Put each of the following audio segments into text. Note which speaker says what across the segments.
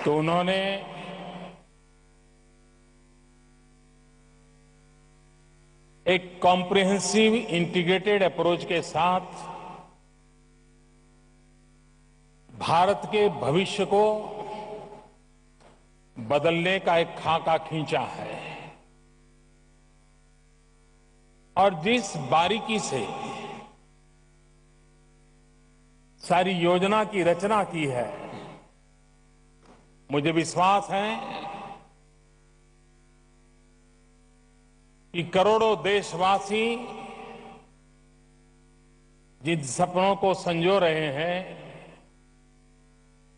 Speaker 1: तो उन्होंने एक कॉम्प्रिहेंसिव इंटीग्रेटेड अप्रोच के साथ भारत के भविष्य को बदलने का एक खाका खींचा है और जिस बारीकी से सारी योजना की रचना की है, मुझे विश्वास है कि करोड़ों देशवासी जिन सपनों को संजो रहे हैं,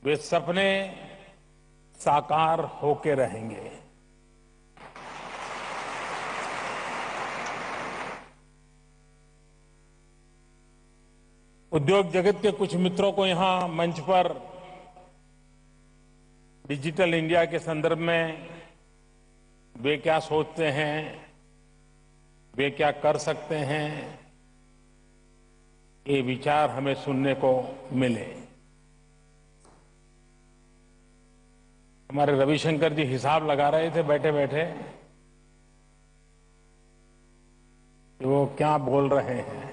Speaker 1: वे सपने साकार होके रहेंगे। उद्योग जगत के कुछ मित्रों को यहां मंच पर डिजिटल इंडिया के संदर्भ में वे क्या सोचते हैं, वे क्या कर सकते हैं, ये विचार हमें सुनने को मिले। हमारे रविशंकर जी हिसाब लगा रहे थे बैठे बैठे कि वो क्या बोल रहे हैं,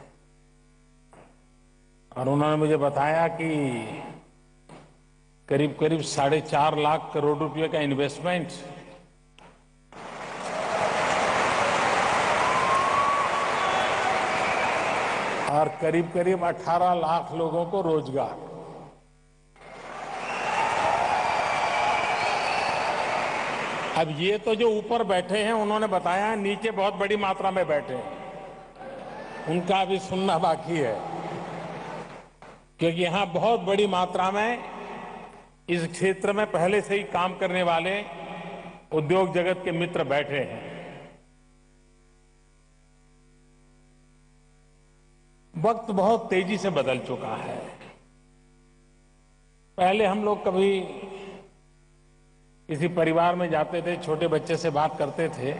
Speaker 1: और उन्होंने मुझे बताया कि करीब करीब 4.5 लाख करोड़ रुपए का इन्वेस्टमेंट और करीब करीब 18 लाख लोगों को रोजगार। अब ये तो जो ऊपर बैठे हैं उन्होंने बताया, नीचे बहुत बड़ी मात्रा में बैठे हैं, उनका भी सुनना बाकी है, क्योंकि यहां बहुत बड़ी मात्रा में इस क्षेत्र में पहले से ही काम करने वाले उद्योग जगत के मित्र बैठे हैं। वक्त बहुत तेजी से बदल चुका है। पहले हम लोग कभी किसी परिवार में जाते थे, छोटे बच्चे से बात करते थे,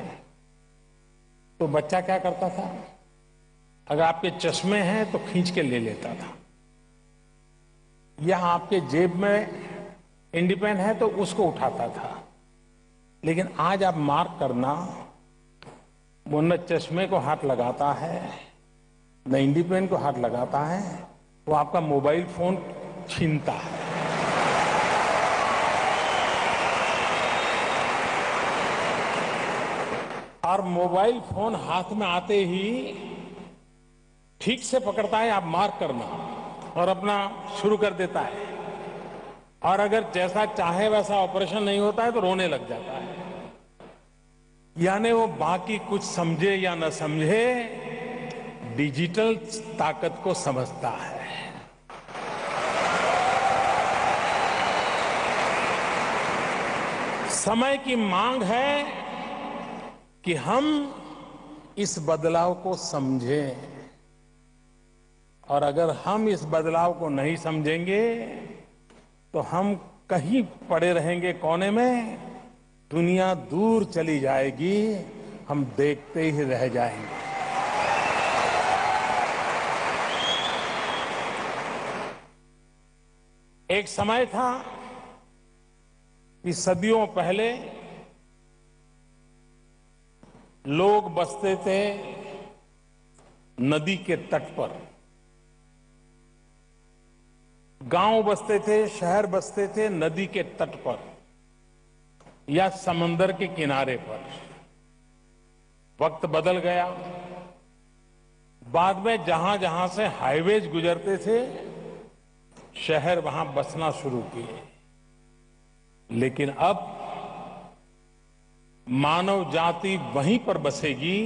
Speaker 1: तो बच्चा क्या करता था, अगर आपके चश्मे हैं तो खींच के ले लेता था, या आपके जेब में इंडी पेन है तो उसको उठाता था। लेकिन आज आप मार्क करना, वो न चश्मे को हाथ लगाता है न इंडी पेन को हाथ लगाता है, वो आपका मोबाइल फोन छीनता है। और मोबाइल फोन हाथ में आते ही ठीक से पकड़ता है, आप मार्क करना, और अपना शुरू कर देता है, और अगर जैसा चाहे वैसा ऑपरेशन नहीं होता है तो रोने लग जाता है। यानी वो बाकी कुछ समझे या न समझे, डिजिटल ताकत को समझता है। समय की मांग है कि हम इस बदलाव को समझें, और अगर हम इस बदलाव को नहीं समझेंगे तो हम कहीं पड़े रहेंगे कोने में, दुनिया दूर चली जाएगी, हम देखते ही रह जाएंगे। एक समय था कि सदियों पहले लोग बसते थे नदी के तट पर, गांव बसते थे, शहर बसते थे नदी के तट पर या समंदर के किनारे पर। वक्त बदल गया, बाद में जहां जहां से हाईवेज गुजरते थे, शहर वहां बसना शुरू किए। लेकिन अब मानव जाति वहीं पर बसेगी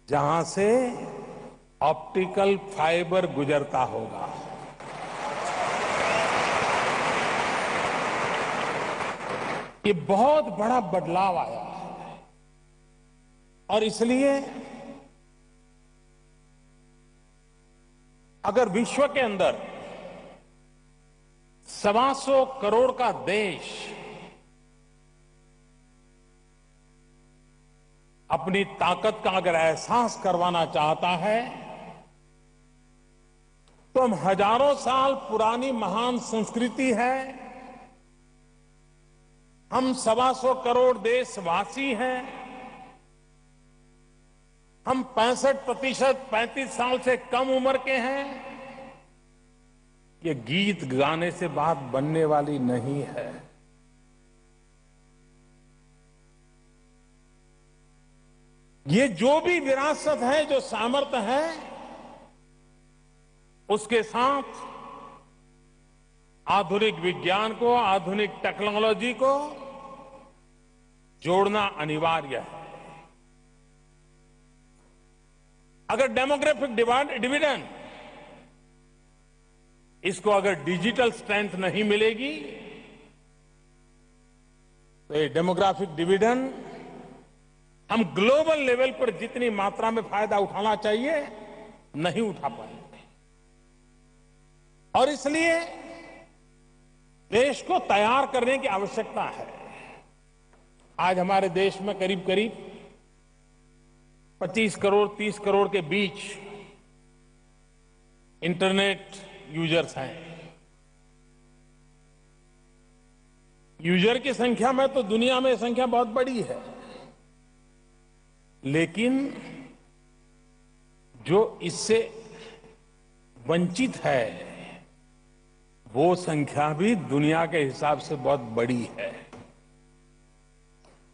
Speaker 1: जहां से ऑप्टिकल फाइबर गुजरता होगा। ये बहुत बड़ा बदलाव आया है, और इसलिए अगर विश्व के अंदर 125 करोड़ का देश अपनी ताकत का अगर एहसास करवाना चाहता है, तो हम हजारों साल पुरानी महान संस्कृति है, हम 125 करोड़ देशवासी हैं। हम 65% 35 साल से कम उम्र के हैं। ये गीत गाने से बात बनने वाली नहीं है। ये जो भी विरासत है, जो सामर्थ्य है, उसके साथ आधुनिक विज्ञान को, आधुनिक टेक्नोलॉजी को जोड़ना अनिवार्य है। अगर डेमोग्राफिक डिविडेंड, इसको अगर डिजिटल स्ट्रेंथ नहीं मिलेगी तो ये डेमोग्राफिक डिविडेंड हम ग्लोबल लेवल पर जितनी मात्रा में फायदा उठाना चाहिए नहीं उठा पाएंगे। और इसलिए देश को तैयार करने की आवश्यकता है। आज हमारे देश में करीब करीब 25 करोड़ 30 करोड़ के बीच इंटरनेट यूजर्स हैं। यूजर की संख्या में तो दुनिया में संख्या बहुत बड़ी है, लेकिन जो इससे वंचित है वो संख्या भी दुनिया के हिसाब से बहुत बड़ी है।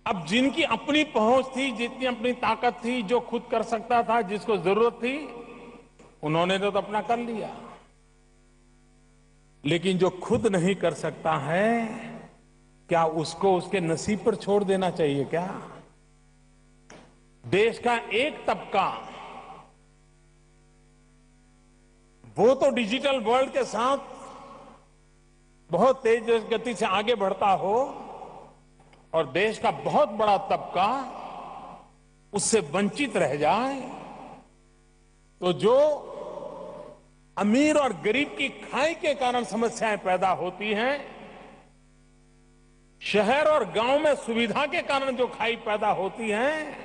Speaker 1: अब जिनकी अपनी पहुंच थी, जितनी अपनी ताकत थी, जो खुद कर सकता था, जिसको जरूरत थी, उन्होंने तो अपना कर लिया। लेकिन जो खुद नहीं कर सकता है, क्या उसको उसके नसीब पर छोड़ देना चाहिए क्या? देश का एक तबका वो तो डिजिटल वर्ल्ड के साथ बहुत तेज गति से आगे बढ़ता हो और देश का बहुत बड़ा तबका उससे वंचित रह जाए, तो जो अमीर और गरीब की खाई के कारण समस्याएं पैदा होती हैं, शहर और गांव में सुविधा के कारण जो खाई पैदा होती है,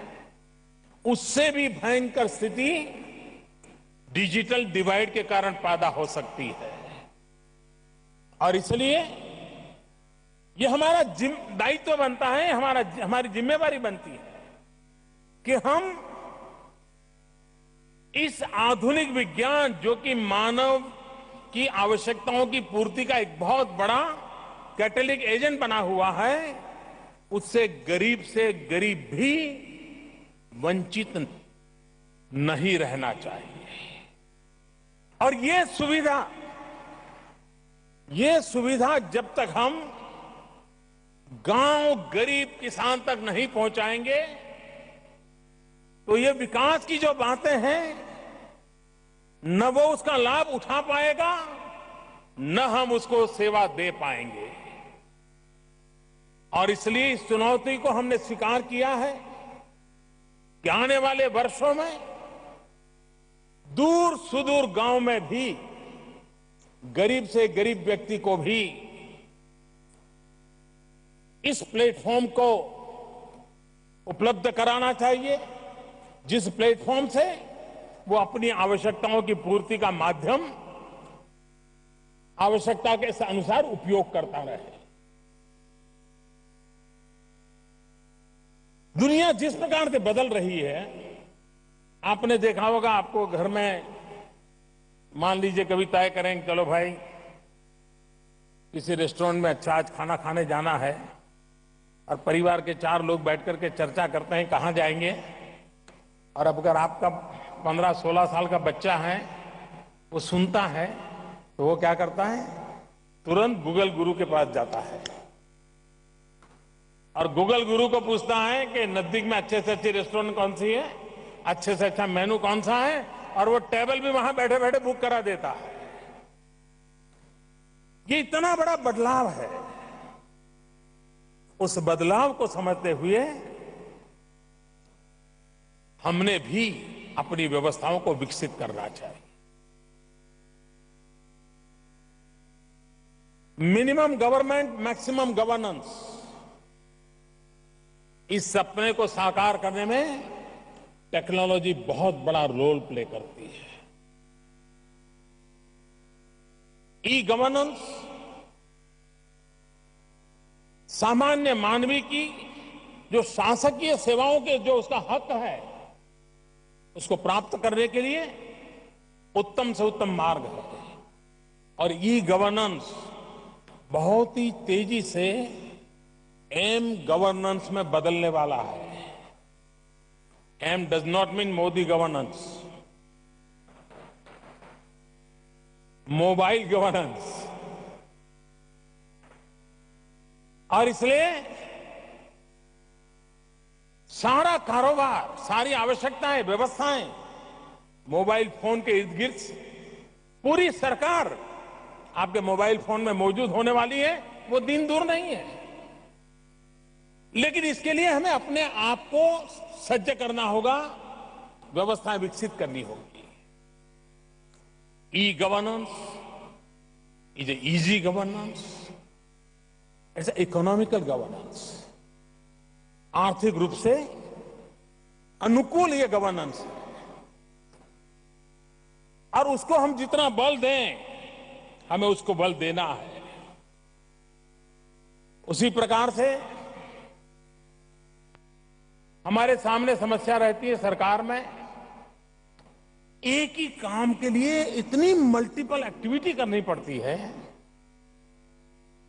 Speaker 1: उससे भी भयंकर स्थिति डिजिटल डिवाइड के कारण पैदा हो सकती है। और इसलिए ये हमारा दायित्व बनता है, हमारी जिम्मेवारी बनती है कि हम इस आधुनिक विज्ञान, जो कि मानव की आवश्यकताओं की पूर्ति का एक बहुत बड़ा कैटलिटिक एजेंट बना हुआ है, उससे गरीब भी वंचित नहीं रहना चाहिए। और ये सुविधा जब तक हम गांव गरीब किसान तक नहीं पहुंचाएंगे, तो ये विकास की जो बातें हैं, न वो उसका लाभ उठा पाएगा, न हम उसको सेवा दे पाएंगे। और इसलिए इस चुनौती को हमने स्वीकार किया है कि आने वाले वर्षों में दूर सुदूर गांव में भी गरीब से गरीब व्यक्ति को भी इस प्लेटफॉर्म को उपलब्ध कराना चाहिए, जिस प्लेटफॉर्म से वो अपनी आवश्यकताओं की पूर्ति का माध्यम आवश्यकता के अनुसार उपयोग करता रहे। दुनिया जिस प्रकार से बदल रही है, आपने देखा होगा, आपको घर में मान लीजिए कभी तय करें, चलो भाई किसी रेस्टोरेंट में अच्छा आज खाना खाने जाना है, और परिवार के 4 लोग बैठ करके चर्चा करते हैं कहां जाएंगे। और अब अगर आपका 15-16 साल का बच्चा है, वो सुनता है, तो वो क्या करता है, तुरंत गूगल गुरु के पास जाता है और गूगल गुरु को पूछता है कि नजदीक में अच्छे से अच्छी रेस्टोरेंट कौन सी है, अच्छे से अच्छा मेनू कौन सा है, और वो टेबल भी वहां बैठे बैठे बुक करा देता है। ये इतना बड़ा बदलाव है। उस बदलाव को समझते हुए हमने भी अपनी व्यवस्थाओं को विकसित करना चाहिए। मिनिमम गवर्नमेंट मैक्सिमम गवर्नेंस, इस सपने को साकार करने में टेक्नोलॉजी बहुत बड़ा रोल प्ले करती है। ई गवर्नेंस सामान्य मानवी की जो शासकीय सेवाओं के जो उसका हक है उसको प्राप्त करने के लिए उत्तम से उत्तम मार्ग है। और ई गवर्नेंस बहुत ही तेजी से एम गवर्नेंस में बदलने वाला है। M does not mean Modi governance, mobile governance. और इसलिए सारा कारोबार, सारी आवश्यकताएं, व्यवस्थाएं मोबाइल फोन के इर्द गिर्द, पूरी सरकार आपके मोबाइल फोन में मौजूद होने वाली है। वो दिन दूर नहीं है, लेकिन इसके लिए हमें अपने आप को सज्ज करना होगा, व्यवस्थाएं विकसित करनी होगी। E governance is a easy governance, it's economical governance. आर्थिक रूप से अनुकूल ये गवर्नेंस है, और उसको हम जितना बल दें, हमें उसको बल देना है। उसी प्रकार से हमारे सामने समस्या रहती है सरकार में, एक ही काम के लिए इतनी मल्टीपल एक्टिविटी करनी पड़ती है,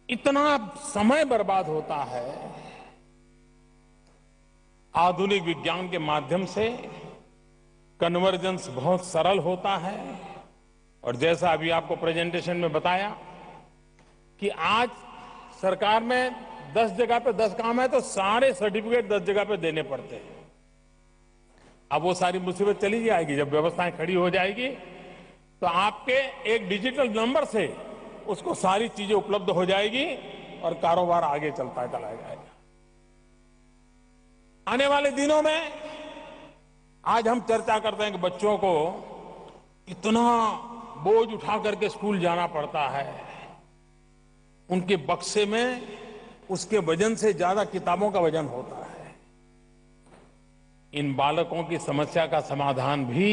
Speaker 1: इतना समय बर्बाद होता है। आधुनिक विज्ञान के माध्यम से कन्वर्जेंस बहुत सरल होता है, और जैसा अभी आपको प्रेजेंटेशन में बताया कि आज सरकार में 10 जगह पे 10 काम है तो सारे सर्टिफिकेट 10 जगह पे देने पड़ते हैं। अब वो सारी मुसीबत चली जाएगी, जब व्यवस्थाएं खड़ी हो जाएगी तो आपके एक डिजिटल नंबर से उसको सारी चीजें उपलब्ध हो जाएगी और कारोबार आगे चलता चला जाएगा। आने वाले दिनों में आज हम चर्चा करते हैं कि बच्चों को इतना बोझ उठा करके स्कूल जाना पड़ता है, उनके बक्से में उसके वजन से ज्यादा किताबों का वजन होता है। इन बालकों की समस्या का समाधान भी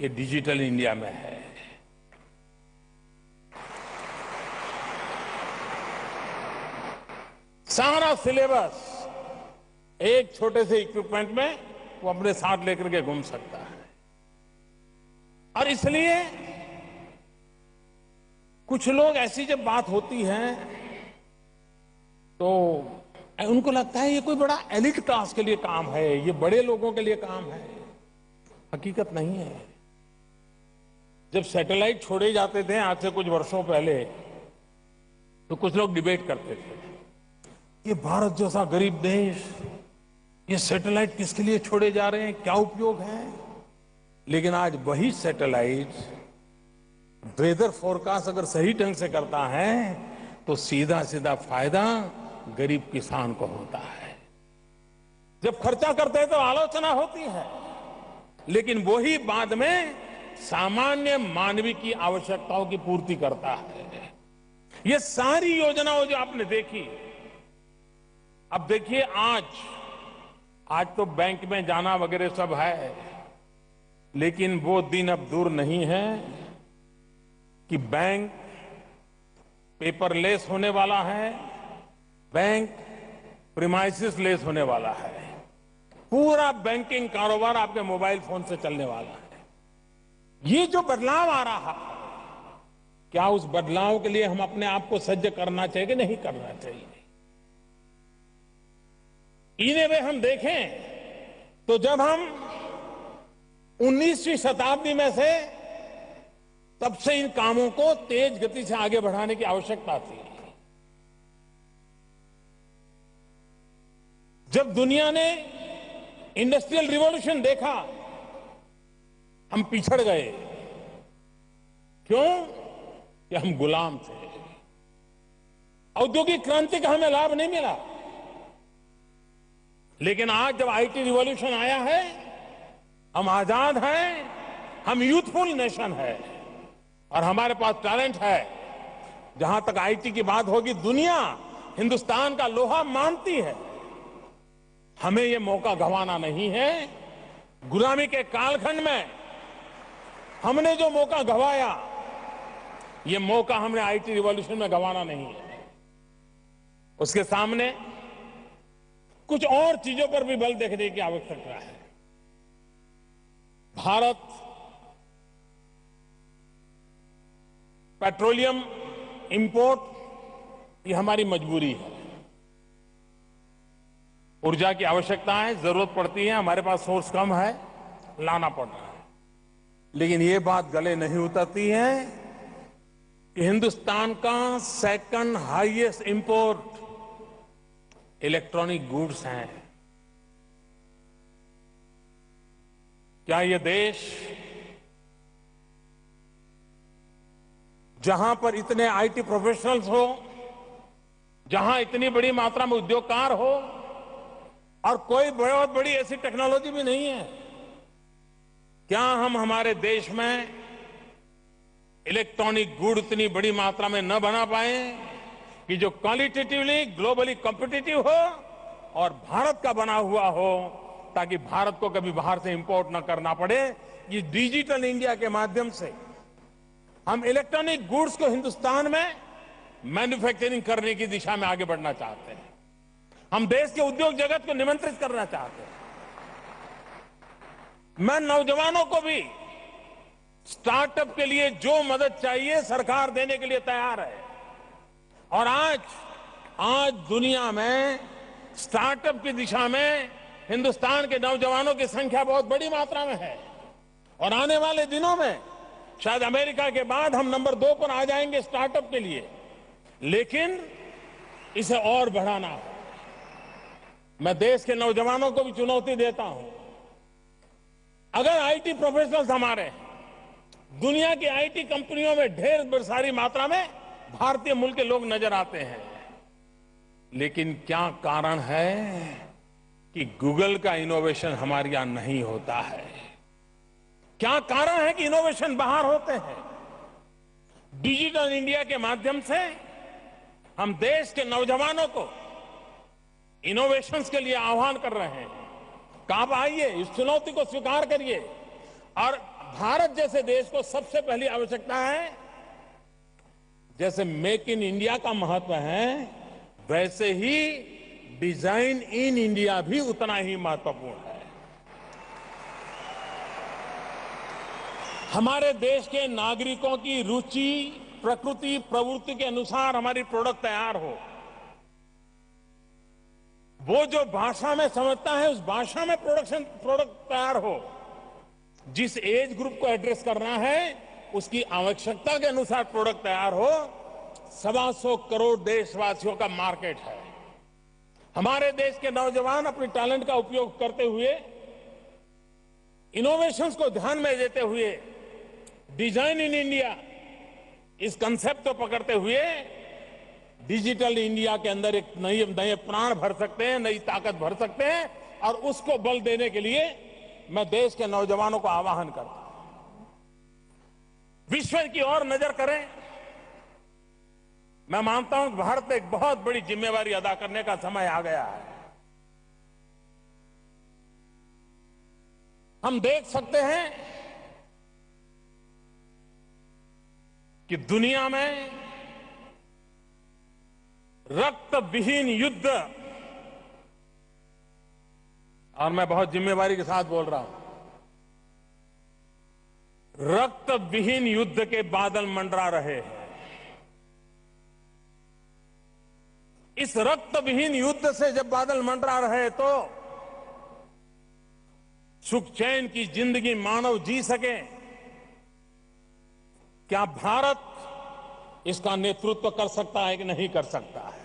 Speaker 1: ये डिजिटल इंडिया में है। सारा सिलेबस एक छोटे से इक्विपमेंट में वो अपने साथ लेकर के घूम सकता है। और इसलिए कुछ लोग, ऐसी जब बात होती है तो उनको लगता है ये कोई बड़ा एलिट क्लास के लिए काम है, ये बड़े लोगों के लिए काम है। हकीकत नहीं है। जब सैटेलाइट छोड़े जाते थे आज से कुछ वर्षों पहले, तो कुछ लोग डिबेट करते थे, ये भारत जैसा गरीब देश, ये सैटेलाइट किसके लिए छोड़े जा रहे हैं, क्या उपयोग है। लेकिन आज वही सैटेलाइट वेदर फोरकास्ट अगर सही ढंग से करता है तो सीधा सीधा फायदा गरीब किसान को होता है। जब खर्चा करते हैं तो आलोचना होती है, लेकिन वही बाद में सामान्य मानवीय की आवश्यकताओं की पूर्ति करता है। ये सारी योजनाओं जो आपने देखी, अब देखिए आज तो बैंक में जाना वगैरह सब है, लेकिन वो दिन अब दूर नहीं है कि बैंक पेपरलेस होने वाला है, बैंक प्रीमाइसिस लेस होने वाला है। पूरा बैंकिंग कारोबार आपके मोबाइल फोन से चलने वाला है। ये जो बदलाव आ रहा है, क्या उस बदलाव के लिए हम अपने आप को सज्ज करना चाहिए कि नहीं करना चाहिए। इन्हें वे हम देखें तो जब हम 19वीं शताब्दी में से, तब से इन कामों को तेज गति से आगे बढ़ाने की आवश्यकता थी। जब दुनिया ने इंडस्ट्रियल रिवॉल्यूशन देखा, हम पिछड़ गए। क्यों? कि हम गुलाम थे। औद्योगिक क्रांति का हमें लाभ नहीं मिला। लेकिन आज जब आईटी रिवॉल्यूशन आया है, हम आजाद हैं, हम यूथफुल नेशन है और हमारे पास टैलेंट है। जहां तक आईटी की बात होगी, दुनिया हिंदुस्तान का लोहा मानती है। हमें यह मौका गंवाना नहीं है। गुलामी के कालखंड में हमने जो मौका गंवाया, ये मौका हमने आईटी रिवॉल्यूशन में गंवाना नहीं है। उसके सामने कुछ और चीजों पर भी बल देखने की आवश्यकता है। भारत पेट्रोलियम इंपोर्ट ये हमारी मजबूरी है। ऊर्जा की आवश्यकता है, जरूरत पड़ती है, हमारे पास सोर्स कम है, लाना पड़ रहा है। लेकिन ये बात गले नहीं उतरती है कि हिंदुस्तान का second highest import electronic goods हैं। क्या ये देश जहां पर इतने आईटी प्रोफेशनल्स हो, जहां इतनी बड़ी मात्रा में उद्योगकार हो और कोई बहुत बड़ी ऐसी टेक्नोलॉजी भी नहीं है, क्या हम हमारे देश में इलेक्ट्रॉनिक गुड इतनी बड़ी मात्रा में न बना पाए कि जो क्वालिटेटिवली ग्लोबली कॉम्पिटिटिव हो और भारत का बना हुआ हो, ताकि भारत को कभी बाहर से इंपोर्ट न करना पड़े। ये डिजिटल इंडिया के माध्यम से हम इलेक्ट्रॉनिक गुड्स को हिंदुस्तान में मैन्युफैक्चरिंग करने की दिशा में आगे बढ़ना चाहते हैं। हम देश के उद्योग जगत को निमंत्रित करना चाहते हैं। मैं नौजवानों को भी स्टार्टअप के लिए जो मदद चाहिए सरकार देने के लिए तैयार है। और आज दुनिया में स्टार्टअप की दिशा में हिंदुस्तान के नौजवानों की संख्या बहुत बड़ी मात्रा में है और आने वाले दिनों में शायद अमेरिका के बाद हम नंबर 2 पर आ जाएंगे स्टार्टअप के लिए। लेकिन इसे और बढ़ाना है। मैं देश के नौजवानों को भी चुनौती देता हूं। अगर आईटी प्रोफेशनल्स हमारे दुनिया की आईटी कंपनियों में ढेर सारी मात्रा में भारतीय मूल के लोग नजर आते हैं, लेकिन क्या कारण है कि गूगल का इनोवेशन हमारे यहां नहीं होता है? क्या कारण है कि इनोवेशन बाहर होते हैं? डिजिटल इंडिया के माध्यम से हम देश के नौजवानों को इनोवेशंस के लिए आह्वान कर रहे हैं। आप आइए, इस चुनौती को स्वीकार करिए। और भारत जैसे देश को सबसे पहली आवश्यकता है, जैसे मेक इन इंडिया का महत्व है, वैसे ही डिजाइन इन इंडिया भी उतना ही महत्वपूर्ण है। हमारे देश के नागरिकों की रुचि, प्रकृति, प्रवृत्ति के अनुसार हमारी प्रोडक्ट तैयार हो। वो जो भाषा में समझता है उस भाषा में प्रोडक्ट तैयार हो। जिस एज ग्रुप को एड्रेस करना है उसकी आवश्यकता के अनुसार प्रोडक्ट तैयार हो। 125 करोड़ देशवासियों का मार्केट है। हमारे देश के नौजवान अपने टैलेंट का उपयोग करते हुए, इनोवेशंस को ध्यान में देते हुए, डिजाइन इन इंडिया इस कंसेप्ट को पकड़ते हुए डिजिटल इंडिया के अंदर एक नए प्राण भर सकते हैं, नई ताकत भर सकते हैं। और उसको बल देने के लिए मैं देश के नौजवानों को आह्वान करता हूं, विश्व की ओर नजर करें। मैं मानता हूं कि भारत ने एक बहुत बड़ी जिम्मेवारी अदा करने का समय आ गया है। हम देख सकते हैं कि दुनिया में रक्त विहीन युद्ध, और मैं बहुत जिम्मेवारी के साथ बोल रहा हूं, रक्त विहीन युद्ध के बादल मंडरा रहे हैं। इस रक्त विहीन युद्ध से जब बादल मंडरा रहे तो सुख चैन की जिंदगी मानव जी सके, क्या भारत इसका नेतृत्व कर सकता है कि नहीं कर सकता है?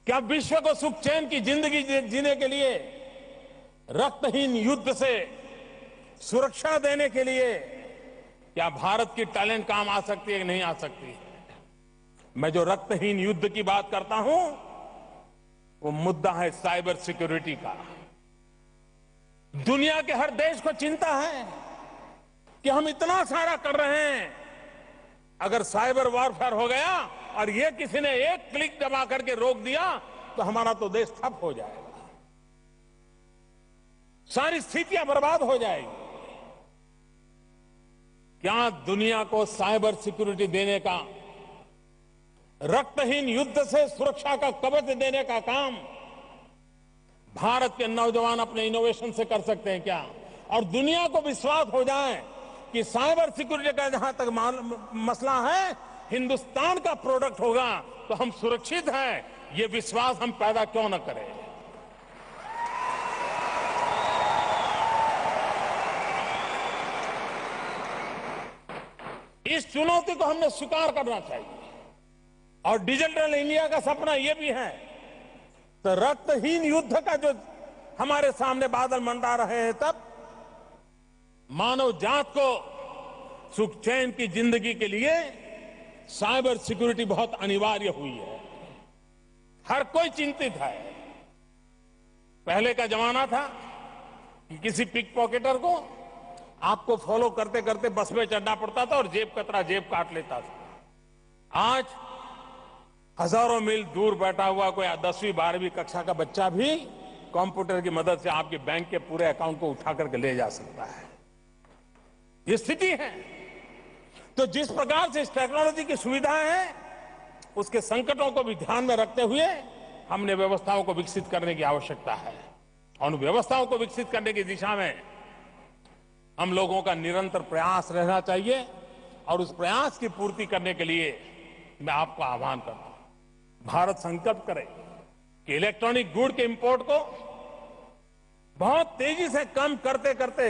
Speaker 1: क्या विश्व को सुख चैन की जिंदगी जीने के लिए, रक्तहीन युद्ध से सुरक्षा देने के लिए क्या भारत की टैलेंट काम आ सकती है कि नहीं आ सकती है? मैं जो रक्तहीन युद्ध की बात करता हूं वो मुद्दा है साइबर सिक्योरिटी का। दुनिया के हर देश को चिंता है कि हम इतना सारा कर रहे हैं, अगर साइबर वॉरफेयर हो गया और ये किसी ने एक क्लिक दबा करके रोक दिया तो हमारा तो देश ठप हो जाएगा, सारी स्थितियां बर्बाद हो जाएगी। क्या दुनिया को साइबर सिक्योरिटी देने का रक्तहीन युद्ध से सुरक्षा का कवच देने का काम भारत के नौजवान अपने इनोवेशन से कर सकते हैं क्या? और दुनिया को विश्वास हो जाए कि साइबर सिक्योरिटी का जहां तक मसला है, हिंदुस्तान का प्रोडक्ट होगा तो हम सुरक्षित हैं, ये विश्वास हम पैदा क्यों न करें? इस चुनौती को हमने स्वीकार करना चाहिए। और डिजिटल इंडिया का सपना यह भी है तो रक्तहीन युद्ध का जो हमारे सामने बादल मंडरा रहे हैं, तब मानव जात को सुख चैन की जिंदगी के लिए साइबर सिक्योरिटी बहुत अनिवार्य हुई है। हर कोई चिंतित है। पहले का जमाना था कि किसी पिक पॉकेटर को आपको फॉलो करते करते बस में चढ़ना पड़ता था और जेब कतरा जेब काट लेता था। आज हजारों मील दूर बैठा हुआ कोई 10वीं 12वीं कक्षा का बच्चा भी कंप्यूटर की मदद से आपके बैंक के पूरे अकाउंट को उठा करके ले जा सकता है। ये स्थिति है। तो जिस प्रकार से इस टेक्नोलॉजी की सुविधाएं हैं, उसके संकटों को भी ध्यान में रखते हुए हमने व्यवस्थाओं को विकसित करने की आवश्यकता है। और उन व्यवस्थाओं को विकसित करने की दिशा में हम लोगों का निरंतर प्रयास रहना चाहिए। और उस प्रयास की पूर्ति करने के लिए मैं आपको आह्वान करता हूं, भारत संकल्प करे कि इलेक्ट्रॉनिक गुड के इंपोर्ट को बहुत तेजी से कम करते करते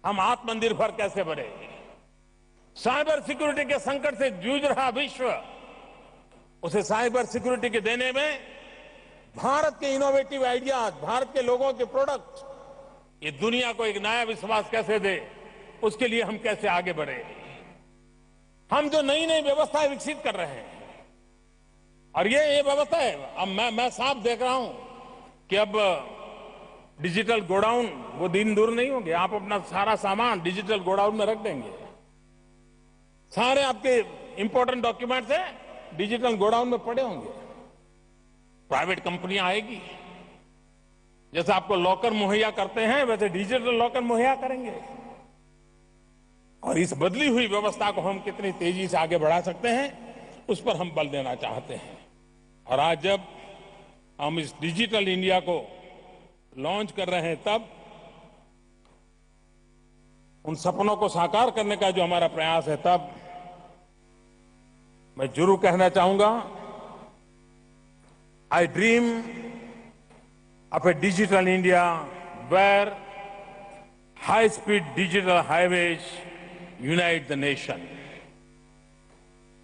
Speaker 1: हम आत्मनिर्भर कैसे बने। साइबर सिक्योरिटी के संकट से जूझ रहा विश्व, उसे साइबर सिक्योरिटी के देने में भारत के इनोवेटिव आइडियाज, भारत के लोगों के प्रोडक्ट, ये दुनिया को एक नया विश्वास कैसे दे, उसके लिए हम कैसे आगे बढ़े। हम जो नई नई व्यवस्थाएं विकसित कर रहे हैं, और ये व्यवस्था है, अब मैं साफ देख रहा हूं कि अब डिजिटल गोडाउन वो दिन दूर नहीं होंगे। आप अपना सारा सामान डिजिटल गोडाउन में रख देंगे। सारे आपके इंपॉर्टेंट डॉक्यूमेंट्स हैं, डिजिटल गोडाउन में पड़े होंगे। प्राइवेट कंपनियां आएगी, जैसे आपको लॉकर मुहैया करते हैं वैसे डिजिटल लॉकर मुहैया करेंगे। और इस बदली हुई व्यवस्था को हम कितनी तेजी से आगे बढ़ा सकते हैं, उस पर हम बल देना चाहते हैं। और आज जब हम इस डिजिटल इंडिया को लॉन्च कर रहे हैं, तब उन सपनों को साकार करने का जो हमारा प्रयास है, तब मैं जरूर कहना चाहूंगा, I dream of a digital India where high speed digital highways unite the nation.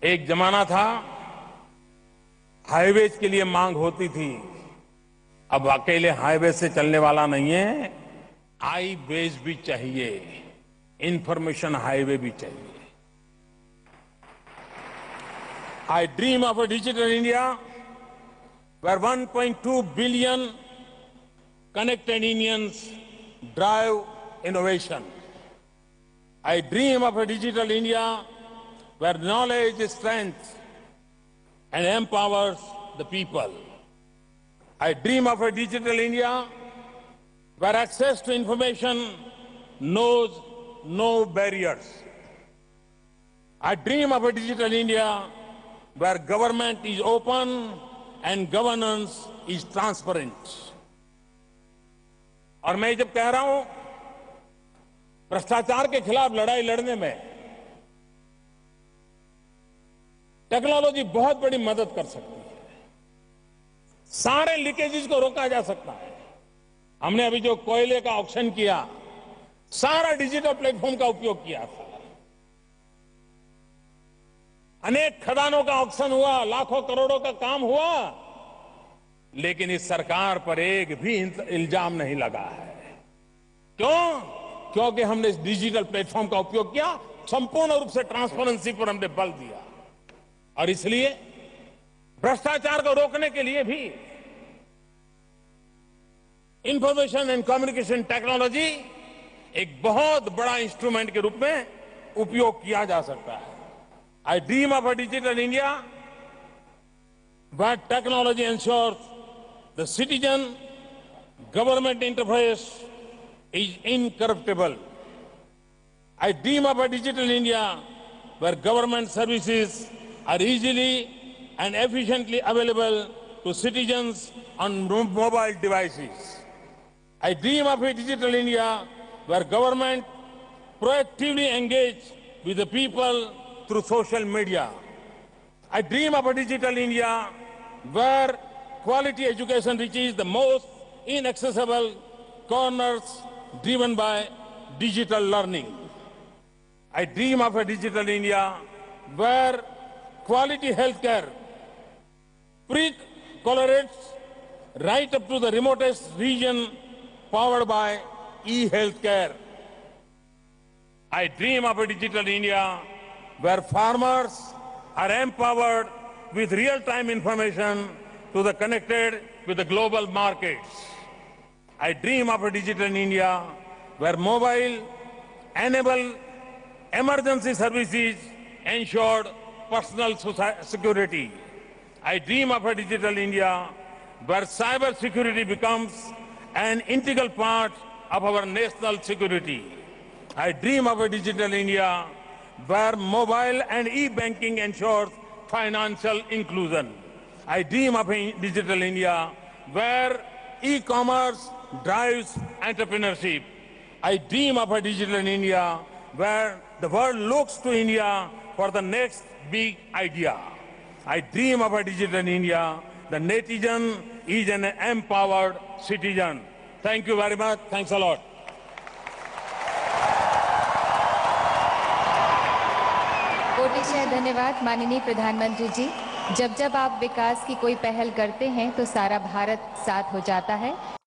Speaker 1: एक जमाना था हाईवेज के लिए मांग होती थी, अब अकेले हाईवे से चलने वाला नहीं है, आई वेज भी चाहिए, इंफॉर्मेशन हाईवे भी चाहिए। I dream of a digital India where 1.2 billion connected Indians drive innovation. I dream of a digital India where knowledge is strength and empowers the people. I dream of a digital India where access to information knows no barriers. I dream of a digital India where government is open and governance is transparent. और मैं जब कह रहा हूं भ्रष्टाचार के खिलाफ लड़ाई लड़ने में टेक्नोलॉजी बहुत बड़ी मदद कर सकती है। सारे लीकेजेस को रोका जा सकता है। हमने अभी जो कोयले का ऑक्शन किया, सारा डिजिटल प्लेटफॉर्म का उपयोग किया था। अनेक खदानों का ऑक्शन हुआ, लाखों करोड़ों का काम हुआ, लेकिन इस सरकार पर एक भी इल्जाम नहीं लगा है। क्यों? क्योंकि हमने इस डिजिटल प्लेटफॉर्म का उपयोग किया, संपूर्ण रूप से ट्रांसपेरेंसी पर हमने बल दिया। और इसलिए भ्रष्टाचार को रोकने के लिए भी इंफॉर्मेशन एंड कम्युनिकेशन टेक्नोलॉजी एक बहुत बड़ा इंस्ट्रूमेंट के रूप में उपयोग किया जा सकता है। आई dream of a digital India where technology ensures the citizen government interface is incorruptible. I dream of a digital India where government services are easily and efficiently available to citizens on mobile devices. I dream of a digital India where government proactively engage with the people through social media. I dream of a digital India where quality education reaches the most inaccessible corners driven by digital learning. I dream of a digital India where quality healthcare pre-correlates right up to the remotest region powered by e-healthcare. I dream of a digital India where farmers are empowered with real-time information to the connected with the global markets. I dream of a digital India where mobile enable emergency services ensured personal security. I dream of a digital India where cyber security becomes an integral part of our national security. I dream of a digital India where mobile and e-banking ensures financial inclusion. I dream of a digital India where e-commerce drives entrepreneurship. I dream of a digital India where the world looks to India for the next big idea. I dream of a digital India. The netizen is an empowered citizen. Thank you very much. Thanks a lot.
Speaker 2: कोटिशः धन्यवाद माननीय प्रधानमंत्री जी। जब जब आप विकास की कोई पहल करते हैं तो सारा भारत साथ हो जाता है।